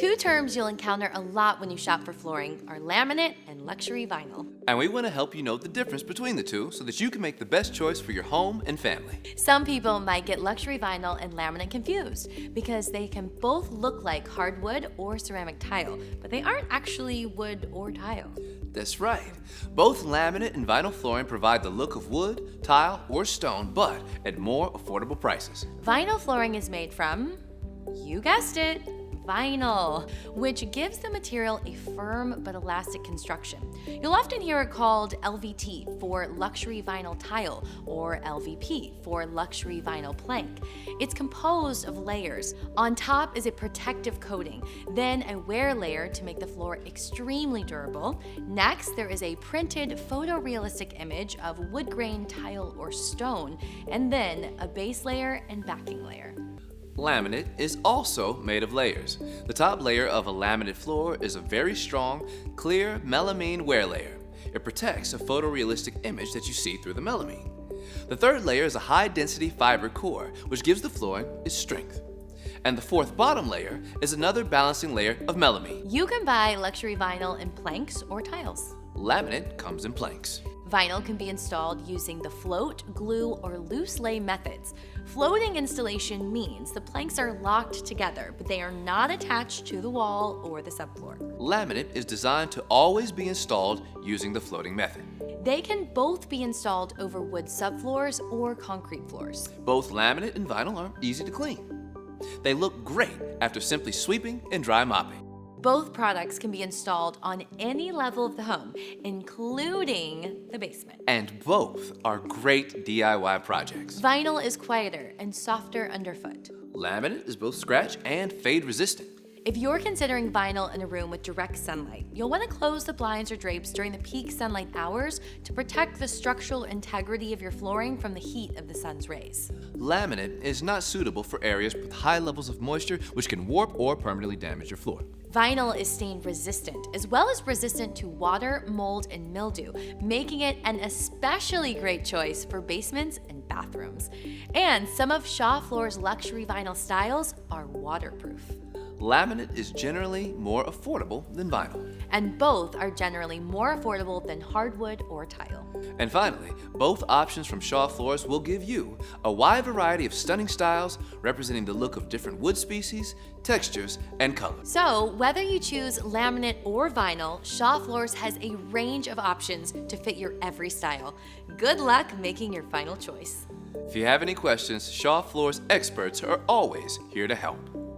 Two terms you'll encounter a lot when you shop for flooring are laminate and luxury vinyl. And we want to help you know the difference between the two so that you can make the best choice for your home and family. Some people might get luxury vinyl and laminate confused because they can both look like hardwood or ceramic tile, but they aren't actually wood or tile. That's right. Both laminate and vinyl flooring provide the look of wood, tile, or stone, but at more affordable prices. Vinyl flooring is made from, you guessed it, vinyl, which gives the material a firm but elastic construction. You'll often hear it called LVT for luxury vinyl tile or LVP for luxury vinyl plank. It's composed of layers. On top is a protective coating, then a wear layer to make the floor extremely durable. Next, there is a printed photorealistic image of wood grain, tile, or stone, and then a base layer and backing layer. Laminate is also made of layers. The top layer of a laminate floor is a very strong, clear melamine wear layer. It protects a photorealistic image that you see through the melamine. The third layer is a high-density fiber core, which gives the flooring its strength. And the fourth bottom layer is another balancing layer of melamine. You can buy luxury vinyl in planks or tiles. Laminate comes in planks. Vinyl can be installed using the float, glue, or loose lay methods. Floating installation means the planks are locked together, but they are not attached to the wall or the subfloor. Laminate is designed to always be installed using the floating method. They can both be installed over wood subfloors or concrete floors. Both laminate and vinyl are easy to clean. They look great after simply sweeping and dry mopping. Both products can be installed on any level of the home, including the basement. And both are great DIY projects. Vinyl is quieter and softer underfoot. Laminate is both scratch and fade resistant. If you're considering vinyl in a room with direct sunlight, you'll want to close the blinds or drapes during the peak sunlight hours to protect the structural integrity of your flooring from the heat of the sun's rays. Laminate is not suitable for areas with high levels of moisture, which can warp or permanently damage your floor. Vinyl is stain resistant, as well as resistant to water, mold, and mildew, making it an especially great choice for basements and bathrooms. And some of Shaw Floor's luxury vinyl styles are waterproof. Laminate is generally more affordable than vinyl. And both are generally more affordable than hardwood or tile. And finally, both options from Shaw Floors will give you a wide variety of stunning styles representing the look of different wood species, textures, and colors. So, whether you choose laminate or vinyl, Shaw Floors has a range of options to fit your every style. Good luck making your final choice. If you have any questions, Shaw Floors experts are always here to help.